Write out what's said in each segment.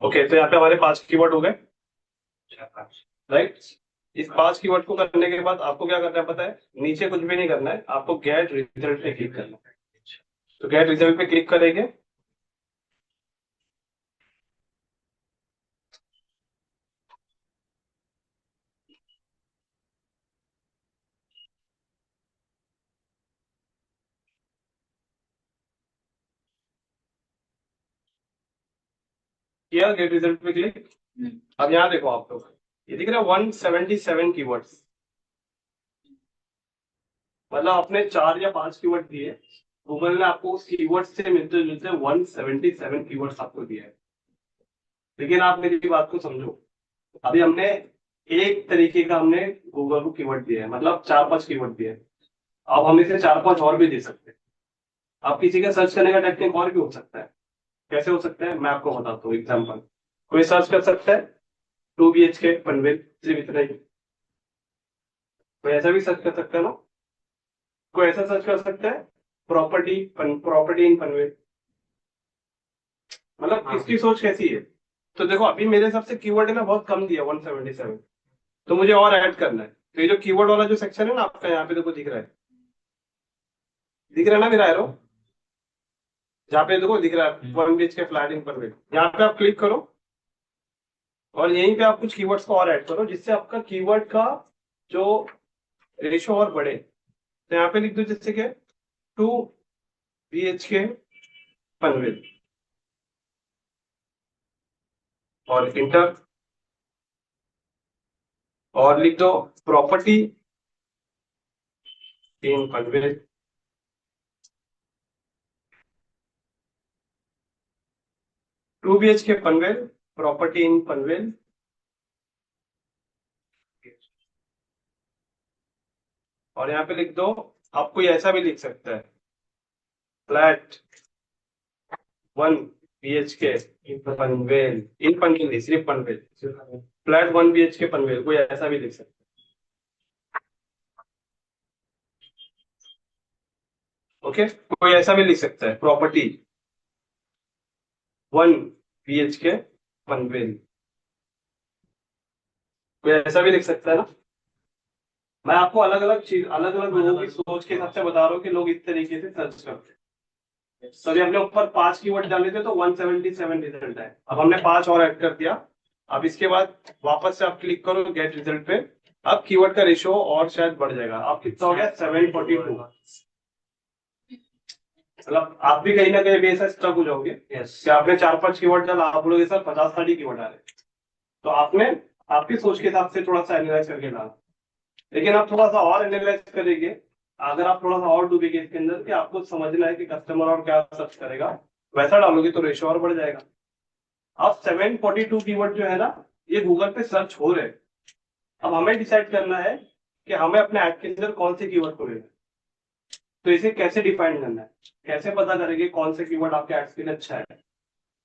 Okay, तो यहाँ पे हमारे 5 कीवर्ड हो गए, राइट। इस 5 कीवर्ड को करने के बाद आपको क्या करना है पता है? नीचे कुछ भी नहीं करना है, आपको गेट रिजल्ट पे क्लिक करना है। तो गेट रिजल्ट पे क्लिक करेंगे, किया गेट रिजल्ट पे क्लिक। अब यहाँ देखो आप लोग, ये दिख रहा है 177 कीवर्ड्स, मतलब आपने 4 या 5 कीवर्ड दिए, गूगल ने आपको उस कीवर्ड से मिलते जुलते 177 कीवर्ड्स आपको दिया है। लेकिन आप मेरी बात को समझो, अभी हमने एक तरीके का हमने गूगल को कीवर्ड दिया है, मतलब 4-5 कीवर्ड दिए हैं। अब हम इसे 4-5 और भी दे सकते हैं। अब किसी का सर्च करने का टेक्निक और भी हो सकता है। कैसे हो सकता है मैं आपको बताता हूँ एग्जाम्पल। कोई सर्च कर सकता है 2 BHK पनवेल, सिर्फ इतना ही। कोई ऐसा भी सर्च कर सकता है ना। कोई ऐसा सर्च कर सकता है प्रॉपर्टी इन पनवेल। मतलब किसकी सोच कैसी है। तो देखो अभी मेरे हिसाब से कीवर्ड है ना बहुत कम दिया 177, तो मुझे और ऐड करना है। तो ये जो कीवर्ड वाला जो सेक्शन है ना आपका, यहाँ पे देखो दिख रहा है, दिख रहा है ना मेरा एरो, जहाँ पे देखो दिख रहा है 1 BHK फ्लैट इन पनवेल, यहाँ पे आप क्लिक करो और यहीं पे आप कुछ कीवर्ड्स को और ऐड करो जिससे आपका कीवर्ड का जो रेशो और बढ़े। तो यहाँ पे लिख दो जैसे कि 2 BHK पनवेल और इंटर, और लिख दो property in Panvel. 2 BHK Panvel, property in Panvel. और यहाँ पे लिख दो, आप कोई ऐसा भी लिख सकता है, फ्लैट 1 BHK इन पनवेल, इन पनवेल नहीं सिर्फ पनवेल, फ्लैट 1 BHK पनवेल, कोई ऐसा भी लिख सकता है। ओके, कोई ऐसा भी लिख सकता है प्रॉपर्टी 1 BHK पनवेल, कोई ऐसा भी लिख सकता है ना। मैं आपको अलग अलग चीज, अलग अलग लोगों की सोच के हिसाब से बता रहा हूँ कि लोग इस तरीके से सर्च करते हैं। सभी हमने ऊपर 5 कीवर्ड डाले थे तो 177 रिजल्ट है, अब हमने 5 और ऐड कर दिया। अब इसके बाद वापस से आप क्लिक करो गेट रिजल्ट पे, अब कीवर्ड का रेशियो और शायद बढ़ जाएगा। अब कितना हो गया 742। मतलब आप भी कहीं ना कहीं बेसा स्ट्रक हो जाओगे कि आपने 4-5 कीवर्ड डाला, आप बोलोगे सर 50-60 कीवर्ड डाले। तो आपने आपकी सोच के हिसाब से थोड़ा सा एनालाइज करके डाला, लेकिन आप थोड़ा सा और एनालाइज करेंगे, अगर आप थोड़ा सा और डूबेंगे इसके अंदर कि आपको समझना है कि कस्टमर और क्या सर्च करेगा, वैसा डालोगे तो रेशियो और बढ़ जाएगा। अब 742 कीवर्ड जो है ना, ये गूगल पे सर्च हो रहे हैं। अब हमें डिसाइड करना है कि हमें अपने ऐड के अंदर कौन से कीवर्ड को लेना है। तो इसे कैसे डिफाइन करना है, कैसे पता करेंगे कौन से कीवर्ड आपके एड्स के लिए अच्छा है।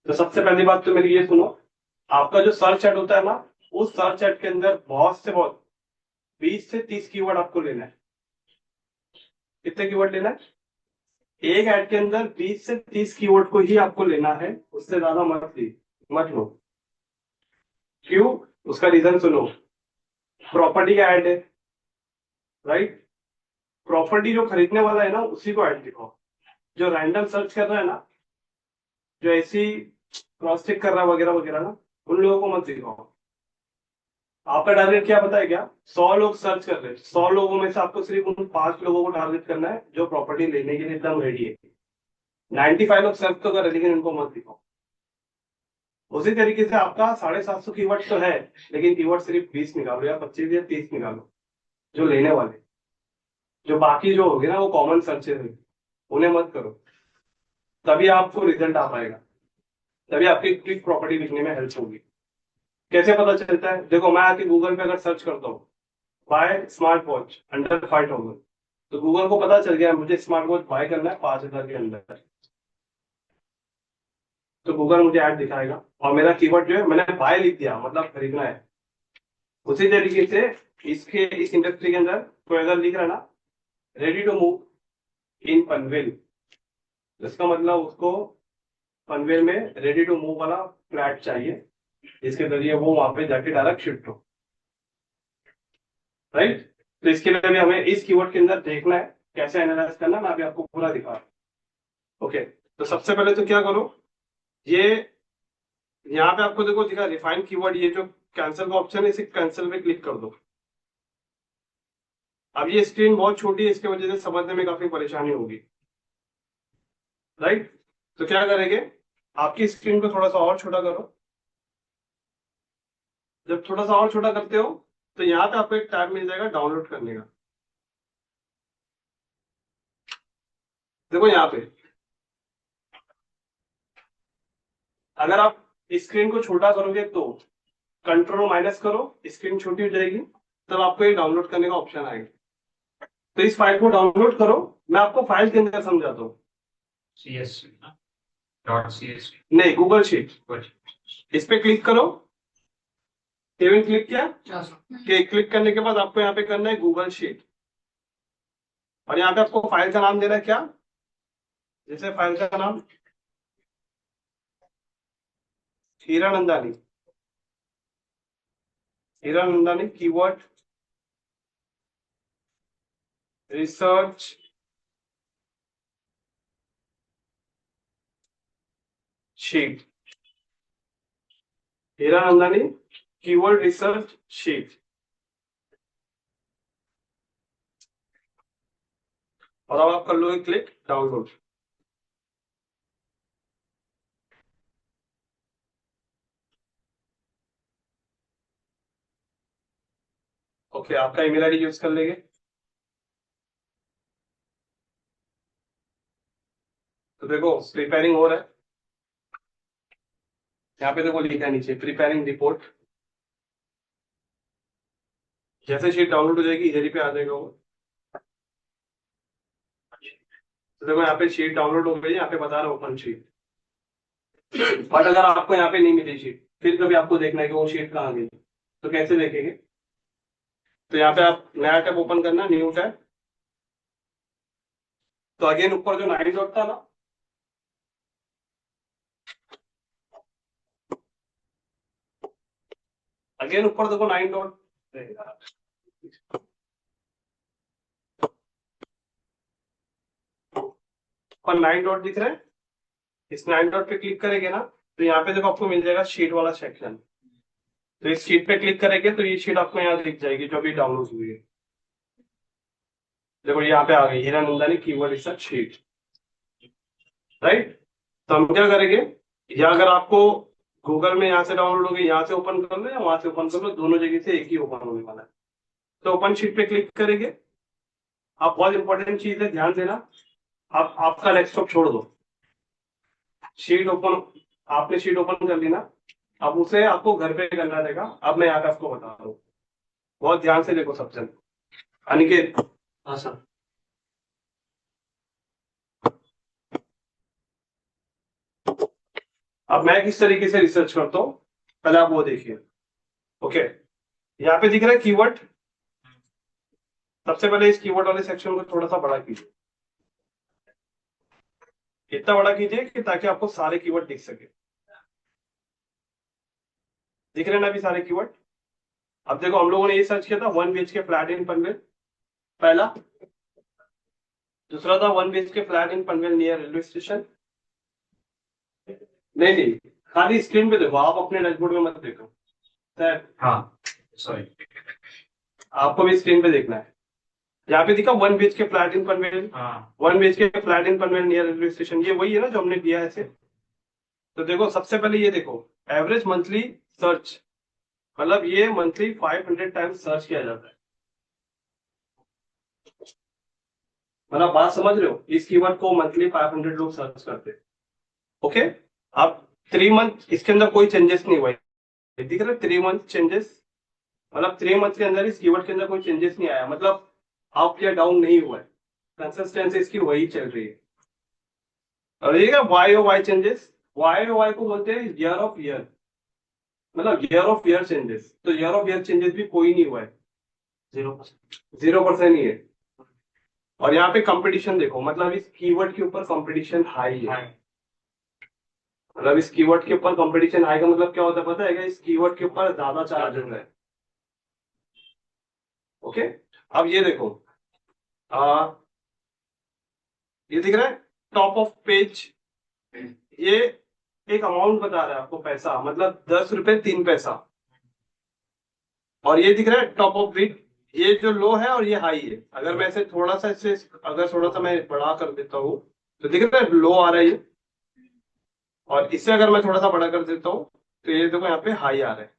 तो सबसे पहली बात तो मेरी ये सुनो, आपका जो सर्च एड होता है ना, उस सर्च एड के अंदर बहुत से बहुत 20 से 30 कीवर्ड आपको लेना है। कितने कीवर्ड लेना है? एक ऐड के अंदर 20 से 30 कीवर्ड को ही आपको लेना है, उससे ज्यादा मत लो। क्यों? उसका रीजन सुनो। प्रॉपर्टी का ऐड है, राइट। प्रॉपर्टी जो खरीदने वाला है ना उसी को ऐड दिखाओ। जो रैंडम सर्च कर रहा है ना, जो ऐसी क्रॉस चेक कर रहा है वगैरह वगैरह ना, उन लोगों को मत दिखाओ। आपका टारगेट क्या पता है क्या? 100 लोग सर्च कर रहे हैं, 100 लोगों में से आपको सिर्फ उन 5 लोगों को टारगेट करना है जो प्रॉपर्टी लेने के लिए एकदम रेडी है। 95 लोग सर्च तो कर रहे हैं, लेकिन उनको मत दिखाओ। उसी तरीके से आपका 750 कीवर्ड तो है, लेकिन कीवर्ड सिर्फ 20 निकालो या 25 या 30 निकालो जो लेने वाले। जो बाकी जो होंगे ना वो कॉमन सर्चेज है, उन्हें मत करो। तभी आपको रिजल्ट आ पाएगा, तभी आपकी क्लिक प्रॉपर्टी लिखने में हेल्प होगी। कैसे पता चलता है? देखो मैं आके गूगल पे अगर सर्च करता हूँ बाय स्मार्ट वॉच अंडर 5,000, तो गूगल को पता चल गया मुझे स्मार्ट वॉच बाय करना है 5,000 के अंदर, तो गूगल मुझे ऐड दिखाएगा और मेरा कीवर्ड जो है मैंने बाय लिख दिया, मतलब खरीदना है। उसी तरीके से इस इंडस्ट्री के अंदर कोई अगर लिख रहा है ना ready to move in Panvel, इसका मतलब उसको पनवेल में रेडी टू मूव वाला फ्लैट चाहिए, जिसके जरिए वो वहां पे जाके डायरेक्ट शिफ्ट हो, राइट। तो इसके लिए भी हमें इस कीवर्ड के अंदर देखना है कैसे एनालाइज करना, मैं अभी आपको पूरा दिखा रहा हूं। ओके, तो सबसे पहले तो क्या करो, ये यहाँ पे आपको देखो दिखा रिफाइन कीवर्ड, ये जो कैंसिल का ऑप्शन है इसे कैंसिल पे क्लिक कर दो। अब ये स्क्रीन बहुत छोटी है, इसकी वजह से समझने में काफी परेशानी होगी, राइट। तो क्या करेंगे, आपकी स्क्रीन को थोड़ा सा और छोटा करो। जब थोड़ा सा और छोटा करते हो तो यहाँ पे आपको एक टैब मिल जाएगा डाउनलोड करने का। देखो यहाँ पे अगर आप स्क्रीन को छोटा करोगे तो कंट्रोल माइनस करो, स्क्रीन छोटी हो जाएगी, तब आपको ये डाउनलोड करने का ऑप्शन आएगा। तो इस फाइल को डाउनलोड करो, मैं आपको फाइल के अंदर समझाता हूँ। CSV नहीं, गूगल शीट। इस पे क्लिक करो, केविन क्लिक किया, क्लिक करने के बाद आपको यहाँ पे करना है गूगल शीट, और यहाँ पे आपको फाइल का नाम देना है क्या, जैसे फाइल का नाम Hiranandani, Hiranandani keyword research sheet, Hiranandani keyword research sheet, और अब आप कर लोगे क्लिक डाउनलोड। ओके, आपका ईमेल आईडी यूज कर लेंगे। तो देखो प्रिपेयरिंग हो रहा है, यहाँ पे देखो लिखा है नीचे प्रिपेयरिंग रिपोर्ट। जैसे शीट डाउनलोड हो जाएगी इधर ही पे आ जाएगा वो। तो देखो यहाँ पे शीट डाउनलोड हो गई, यहाँ पे बता रहा हूँ ओपन शीट। बट अगर आपको यहाँ पे नहीं मिली शीट, फिर कभी आपको देखना है कि वो शीट कहाँ गई, तो कैसे देखेंगे। तो यहाँ पे आप नया टैब ओपन करना, न्यू टैब। तो अगेन ऊपर जो 9 डॉट था ना, अगेन ऊपर देखो 9 डॉट, और 9 डॉट दिख रहे हैं। इस 9 डॉट पे क्लिक करेंगे ना, तो यहाँ पे देखो आपको मिल जाएगा शीट वाला सेक्शन। तो इस शीट पे क्लिक करेंगे तो ये शीट आपको यहाँ दिख जाएगी जो अभी डाउनलोड हुई है। देखो यहाँ पे आ गई Hiranandani keyword research sheet, right. तो हम क्या करेंगे, या अगर आपको गूगल में यहाँ से डाउनलोड होगी, यहाँ से ओपन कर लो या वहां से ओपन कर लो, दोनों जगह से एक ही ओपन होने वाला है। तो ओपन शीट पे क्लिक करेंगे। आप बहुत इंपॉर्टेंट चीज है, ध्यान देना, आप आपका डेस्कटॉप छोड़ दो, शीट ओपन, आपने शीट ओपन कर ली ना, अब उसे आपको घर पे करना रहेगा। अब मैं यहाँ पे आपको बता रहा हूँ, बहुत ध्यान से देखो सबसे। अनिकेत, हाँ सर। अब मैं किस तरीके से रिसर्च करता हूँ, पहले आप वो देखिए। ओके, यहाँ पे दिख रहा है कीवर्ड। सबसे पहले इस कीवर्ड वाले सेक्शन को थोड़ा सा बड़ा कीजिए, इतना बड़ा कीजिए कि ताकि आपको सारे कीवर्ड दिख सके। दिख रहे हैं ना अभी सारे कीवर्ड। अब देखो हम लोगों ने ये सर्च किया था 1 BHK फ्लैट इन पनवेल, पहला। दूसरा था 1 BHK flat in Panvel near railway station. नहीं नहीं, खाली स्क्रीन पे देखो, आप अपने डैशबोर्ड में मत देखो सर। हाँ सॉरी, आपको भी स्क्रीन पे देखना है। यहाँ पे दिखा 1 BHK flat in Panvel, 1 BHK flat in Panvel near railway station, ये वही है ना जो हमने दिया है ऐसे। तो देखो सबसे पहले ये देखो एवरेज मंथली सर्च, मतलब ये मंथली 500 टाइम्स सर्च किया जाता है। मतलब बात समझ रहे हो, इस कीवर्ड को मंथली 500 लोग सर्च करते हैं। ओके, अब 3 मंथ इसके अंदर कोई चेंजेस नहीं हुआ है, दिख रहा है 3 मंथ चेंजेस, मतलब 3 मंथ के अंदर इस कीवर्ड के अंदर कोई चेंजेस नहीं आया, मतलब अप या डाउन नहीं हुआ है, कंसिस्टेंसी इसकी वही चल रही है। और ये Y O Y changes, Y O Y को बोलते हैं ईयर ऑफ ईयर, मतलब ईयर ऑफ ईयर चेंजेस। तो ईयर ऑफ ईयर चेंजेस भी कोई नहीं हुआ है, 0%, 0% ही है। और यहाँ पे कंपटीशन देखो, मतलब इस कीवर्ड के ऊपर कंपटीशन हाई है। मतलब इस कीवर्ड के ऊपर कंपटीशन हाई का मतलब क्या होता है पता है क्या? इस कीवर्ड के ऊपर ज्यादा चार्ज हो रहा है। ओके, अब ये देखो, आ, ये दिख रहा है टॉप ऑफ पेज, ये एक अमाउंट बता रहा है आपको, पैसा मतलब 10 रुपए 3 पैसा। और ये दिख रहा है टॉप ऑफ बीट, ये जो लो है और ये हाई है। अगर मैं इसे थोड़ा सा, इसे अगर थोड़ा सा मैं बड़ा कर देता हूँ तो दिख रहा है लो आ रहा है ये, और इससे अगर मैं थोड़ा सा बड़ा कर देता हूँ तो ये देखो यहाँ पे हाई आ रहा है।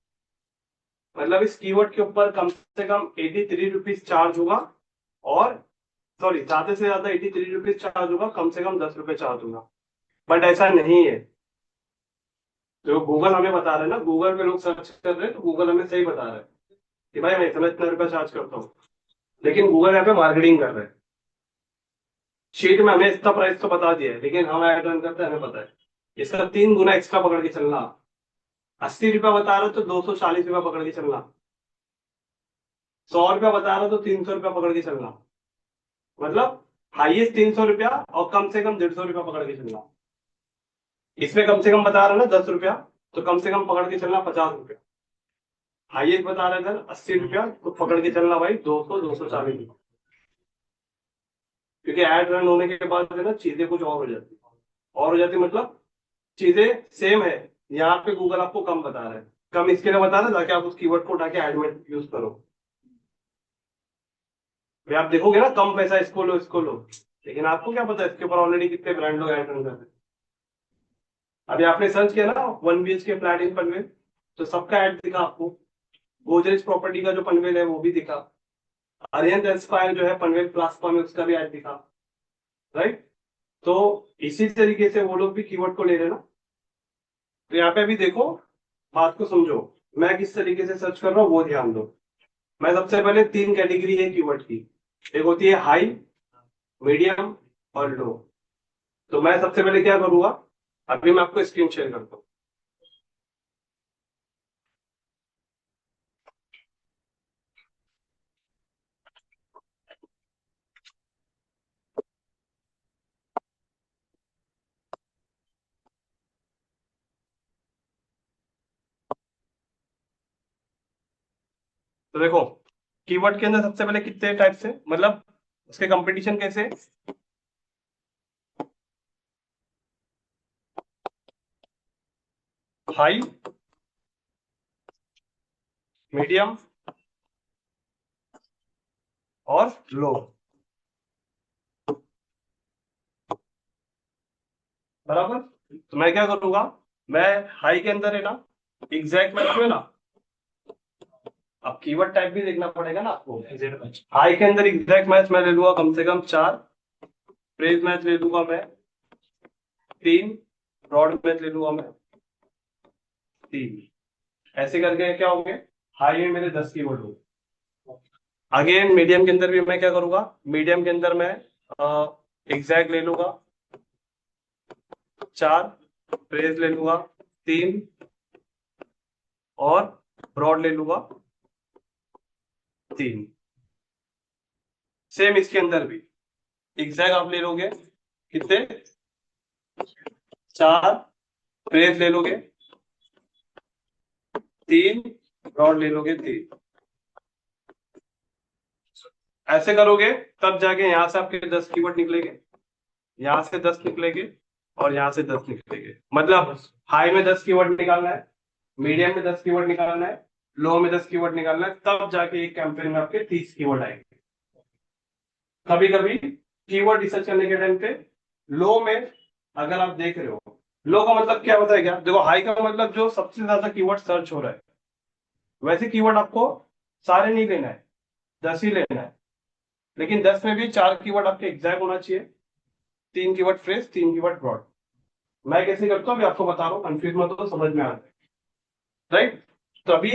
मतलब इस कीवर्ड के ऊपर कम से कम 83 रुपीज चार्ज होगा, और सॉरी ज्यादा से ज्यादा 83 रुपीज चार्ज होगा, कम से कम 10 रुपए चार्ज होगा। बट ऐसा नहीं है, जो गूगल हमें बता रहा है ना, गूगल पे लोग सर्च कर रहे हैं तो गूगल हमें सही बता रहा है कि भाई मैं इतना इतना रुपया चार्ज करता हूँ। लेकिन गूगल यहाँ पे मार्केटिंग कर रहा है। शीट में हमें इसका प्राइस तो बता दिया है, लेकिन हम ऐड रन करते हैं, हमें पता है इसका 3 गुना एक्स्ट्रा पकड़ के चलना। 80 रुपया बता रहे हो तो 240 रुपया पकड़ के चलना। 100 रुपया बता रहे हो तो 300 रुपया पकड़ के चलना। मतलब हाईएस्ट 300 रुपया, और कम से कम 150 रुपया पकड़ के चलना। इसमें कम से कम बता रहे हो ना 10 रुपया, तो कम से कम पकड़ के चलना 50 रुपया। हाईएस्ट बता रहे हैं 80 रुपया, तो पकड़ के चलना भाई 240 रुपया। क्योंकि एड रन होने के बाद है ना, चीजें कुछ और हो जाती, और हो जाती मतलब चीजें सेम है। यहाँ पे गूगल आपको कम बता रहा है, कम इसके लिए बता रहा है ताकि आप उस कीवर्ड को उठा के एड में यूज करो। भाई आप देखोगे ना कम पैसा, इसको लो, लेकिन आपको क्या पता है इसके ऊपर ऑलरेडी कितने ब्रांड लोग एड रन कर रहे हैं। अभी आपने सर्च किया ना 1 BHK फ्लैट इन पनवेल, तो सबका एड दिखा आपको। गोदरेज प्रॉपर्टी का जो पनवेल है वो भी दिखा। अरिहंत एस्पायर जो है पनवेल प्लास्पा में, उसका भी ऐड दिखा। राइट, तो इसी तरीके से वो लोग भी कीवर्ड को ले रहे हैं ना। तो यहाँ पे अभी देखो, बात को समझो, मैं किस तरीके से सर्च कर रहा हूँ वो ध्यान दो। मैं सबसे पहले 3 कैटेगरी है कीवर्ड की, एक होती है हाई, मीडियम और लो। तो मैं सबसे पहले क्या करूंगा, अभी मैं आपको स्क्रीन शेयर करता हूँ। तो देखो, कीवर्ड के अंदर सबसे पहले कितने टाइप से, मतलब उसके कंपटीशन कैसे। हाई, मीडियम और लो। बराबर, तो मैं क्या करूंगा, मैं हाई के अंदर है ना, एग्जैक्ट मैच में ना, अब कीवर्ड टाइप भी देखना पड़ेगा ना आपको। हाई के अंदर एग्जैक्ट मैच मैं ले लूंगा कम से कम 4, फ्रेज मैच ले लूंगा मैं 3, ब्रॉड मैच ले लूंगा मैं 3। ऐसे करके क्या होंगे, हाई में मेरे 10 कीवर्ड होंगे। अगेन मीडियम के अंदर भी मैं क्या करूंगा, मीडियम के अंदर मैं एग्जैक्ट ले लूंगा 4, फ्रेज ले लूंगा 3, और ब्रॉड ले लूंगा 3। सेम इसके अंदर भी एग्जैक्ट आप ले लोगे कितने, 4, फ्रेज ले लोगे 3, ब्रॉड ले लोगे 3। ऐसे करोगे तब जाके यहां से आपके 10 कीवर्ड निकलेंगे, यहां से 10 निकलेंगे, और यहां से 10 निकलेंगे। मतलब हाई में 10 कीवर्ड निकालना है, मीडियम में 10 कीवर्ड निकालना है, लो में 10 कीवर्ड निकालना है, तब जाके एक कैंपेन में आपके 30 कीवर्ड आएंगे। कभी कभी कीवर्ड रिसर्च करने के टाइम पे लो में, अगर आप देख रहे हो, लो का मतलब क्या होता है, क्या देखो, हाई का मतलब जो सबसे ज्यादा कीवर्ड सर्च हो रहा है। वैसे कीवर्ड आपको सारे नहीं लेना है, 10 ही लेना है, लेकिन 10 में भी 4 कीवर्ड आपके एग्जैक्ट होना चाहिए, 3 कीवर्ड फ्रेश, 3 कीवर्ड ब्रॉड। मैं कैसे करता हूँ अभी आपको बता रहा हूँ, कंफ्यूज मत हो, समझ में आ रहा है। राइट, तो अभी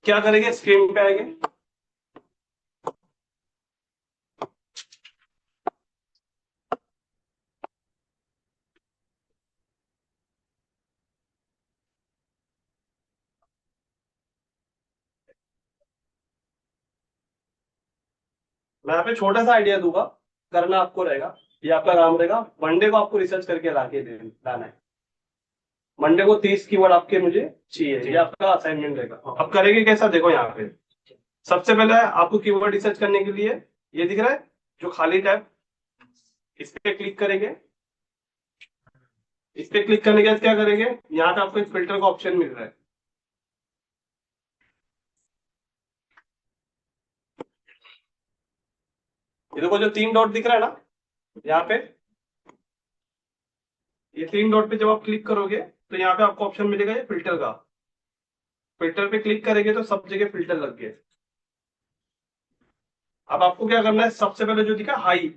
क्या करेंगे, स्क्रीन पे आएंगे। मैं यहाँ पे छोटा सा आइडिया दूंगा, करना आपको रहेगा, ये आपका काम रहेगा। मंडे को आपको रिसर्च करके लाना है। मंडे को 30 कीवर्ड आपके मुझे चाहिए, ये आपका असाइनमेंट रहेगा। अब करेंगे कैसा, देखो यहाँ पे सबसे पहले आपको कीवर्ड रिसर्च करने के लिए ये दिख रहा है जो खाली टैब, इस पे क्लिक करेंगे। इस पे क्लिक करने के बाद क्या करेंगे, यहाँ पे आपको एक फिल्टर का ऑप्शन मिल रहा है। ये देखो जो 3 डॉट दिख रहा है ना यहाँ पे, ये 3 डॉट पे जब आप क्लिक करोगे तो यहाँ पे आपको ऑप्शन मिलेगा ये फिल्टर का। फिल्टर पे क्लिक करेंगे तो सब जगह फिल्टर लग गए। अब आपको क्या करना है, सबसे पहले जो दिखा हाई,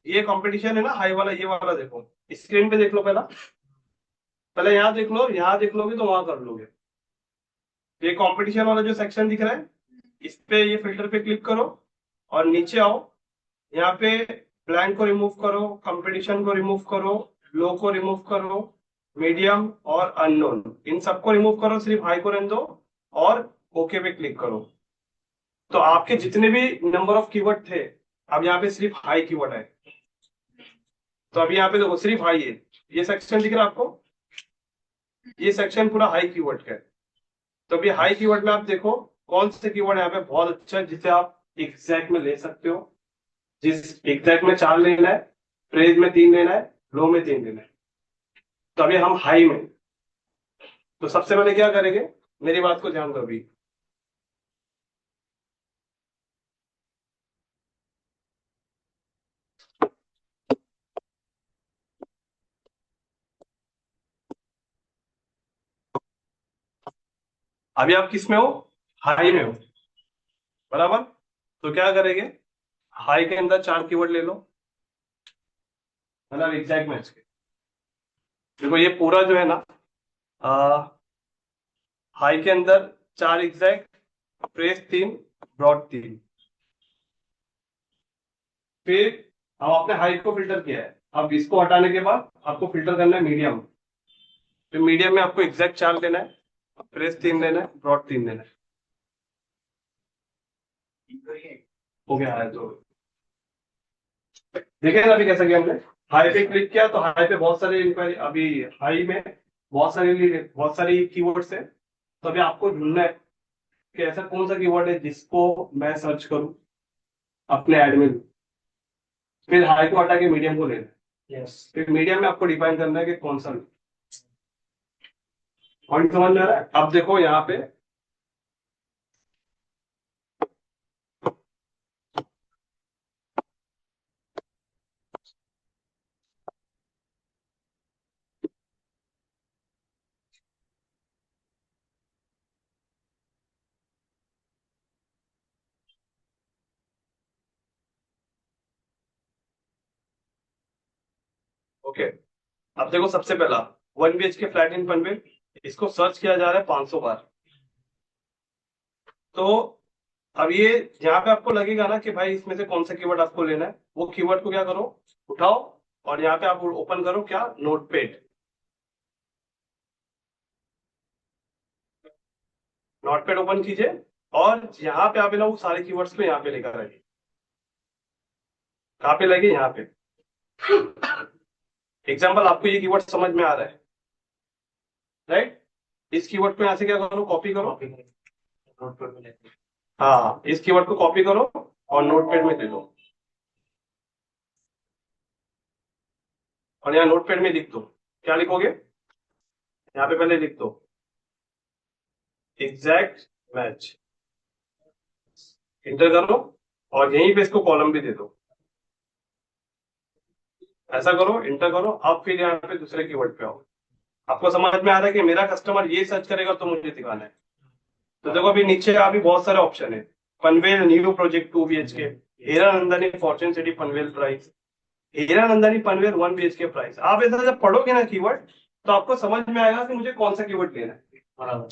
ये कंपटीशन है ना हाई वाला, ये वाला देखो स्क्रीन पे देख लो। पहले यहाँ देख लो, यहाँ देख लोगे तो वहां कर लोगे। ये कंपटीशन वाला जो सेक्शन दिख रहा है, इस पे ये फिल्टर पे क्लिक करो और नीचे आओ। यहाँ पे ब्लैंक को रिमूव करो, कंपटीशन को रिमूव करो, लो को रिमूव करो, मीडियम और अननोन इन सबको रिमूव करो, सिर्फ हाई को रहने दो और ओके पे क्लिक करो। तो आपके जितने भी नंबर ऑफ कीवर्ड थे, अब यहाँ पे सिर्फ हाई कीवर्ड है। तो अभी यहाँ पे देखो सिर्फ हाई है, ये सेक्शन दिख रहा है आपको, ये सेक्शन पूरा हाई कीवर्ड का है। तो अभी हाई कीवर्ड में आप देखो कौन से कीवर्ड यहाँ पे बहुत अच्छा है जिसे आप एग्जैक्ट में ले सकते हो। जिस एग्जैक्ट में 4 लेना है, फ्रेज में 3 लेना है, लो में 3 लेना है। तो अभी हम हाई में, तो सबसे पहले क्या करेंगे, मेरी बात को ध्यान दो। अभी अभी आप किस में हो, हाई में हो, बराबर। तो क्या करेंगे, हाई के अंदर 4 कीवर्ड ले लो, मतलब एग्जैक्ट मैच के। देखो ये पूरा जो है ना, हाई के अंदर 4 एग्जैक्ट, फ्रेज 3, ब्रॉड 3। फिर अब आपने हाई को फिल्टर किया है, अब इसको हटाने के बाद आपको फिल्टर करना है मीडियम। तो मीडियम में आपको एग्जैक्ट 4 लेना है, फ्रेश 3 लेना है, ब्रॉड 3 लेना है। हो गया है तो देखिए अभी कैसा किया हमने, हाई पे क्लिक किया तो हाई पे बहुत सारे इंक्वायरी, अभी हाई में बहुत सारी कीवर्ड्स है। तो अभी आपको ढूंढना है कि ऐसा कौन सा कीवर्ड है जिसको मैं सर्च करूं अपने ऐड में। फिर हाई को हटा के मीडियम को लेना है। फिर मीडियम में आपको डिफाइन करना है कि कौन सा। पॉइंट समझ में आ रहा है। अब देखो यहाँ पे ओके, अब देखो सबसे पहला 1 BHK फ्लैट इन पनवेल, इसको सर्च किया जा रहा है 500 बार। तो अब ये यहाँ पे आपको लगेगा ना कि भाई इसमें से कौन सा कीवर्ड आपको लेना है, वो कीवर्ड को क्या करो, उठाओ और यहाँ पे आप ओपन करो क्या, नोटपैड। नोटपैड ओपन कीजिए और यहाँ पे आप ना वो सारे कीवर्ड्स को यहाँ पे लेकर आइए। कहाँ पे लगे, यहाँ पे। एग्जाम्पल आपको ये कीवर्ड समझ में आ रहा है, राइट। इस कीवर्ड को यहाँ से क्या करो, कॉपी करो। हाँ, इस कीवर्ड को कॉपी करो और नोटपैड में दे दो और यहाँ नोटपैड में लिख दो। क्या लिखोगे, यहाँ पे पहले लिख दो एग्जैक्ट मैच, इंटर करो और यहीं पे इसको कॉलम भी दे दो। ऐसा करो, इंटर करो। अब फिर यहाँ पे दूसरे कीवर्ड पे आओ। आपको समझ में आ रहा है कि मेरा कस्टमर ये सर्च करेगा तो मुझे दिखाना है। तो देखो अभी नीचे अभी बहुत सारे ऑप्शन है। Panvel new project 2 BHK, Hiranandani fortune city Panvel price, Hiranandani Panvel 1 BHK price. आप ऐसा जब पढ़ोगे ना कीवर्ड तो आपको समझ में आएगा कि मुझे कौन सा कीवर्ड लेना है, बराबर।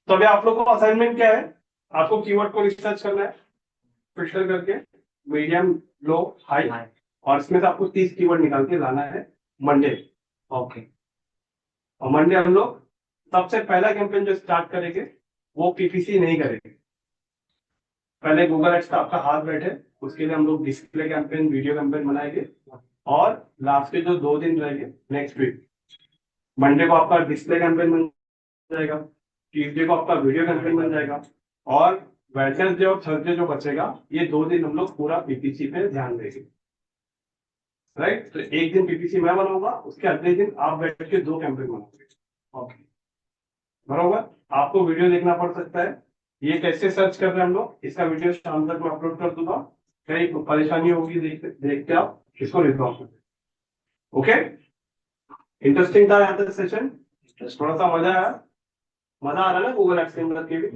तो अभी आप लोगों को असाइनमेंट क्या है, आपको कीवर्ड को रिसर्च करना है फिल्टर करके, मीडियम, लो, हाई, और इसमें से आपको 30 कीवर्ड निकाल के लाना है मंडे। ओके, और मंडे हम लोग सबसे पहला कैंपेन जो स्टार्ट करेंगे वो PPC नहीं करेंगे। पहले गूगल एड्स का आपका हाथ बैठे, उसके लिए हम लोग डिस्प्ले कैंपेन, वीडियो कैंपेन बनाएंगे। और लास्ट के जो 2 दिन रहेंगे नेक्स्ट वीक, मंडे को आपका डिस्प्ले कैंपेन बन जाएगा, ट्यूजडे को आपका वीडियो कैंपेन बन जाएगा, और वेडनेसडे और थर्सडे जो बचेगा, ये 2 दिन हम लोग पूरा पीपीसी पे ध्यान देंगे। राइट, तो एक दिन पीपीसी मैं बनाऊंगा, उसके अगले दिन आप बैठ के 2 कैंपेन बनाओगे। ओके, बराबर। आपको वीडियो देखना पड़ सकता है, ये कैसे सर्च कर रहे हैं हम लोग, इसका वीडियो शाम तक मैं अपलोड कर दूंगा। कहीं परेशानी होगी देख के आप इसको रिजॉल्व कर। ओके, इंटरेस्टिंग था यहाँ तक सेशन, थोड़ा सा मजा आया। मजा आ रहा है ना गूगल एक्सप्लेन करके भी?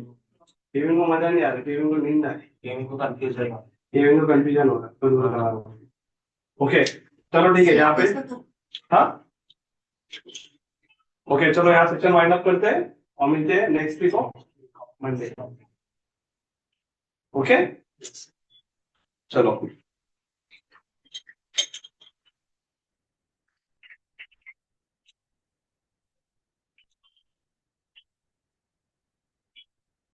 केविन को मजा नहीं आ रहा, केविन को नींद आ रही, केविन को कंफ्यूजन हो रहा है। ओके चलो ठीक है यहाँ पे। हाँ ओके, चलो यहाँ सेक्शन वाइंड अप करते हैं और मिलते हैं next week of Monday. Okay चलो।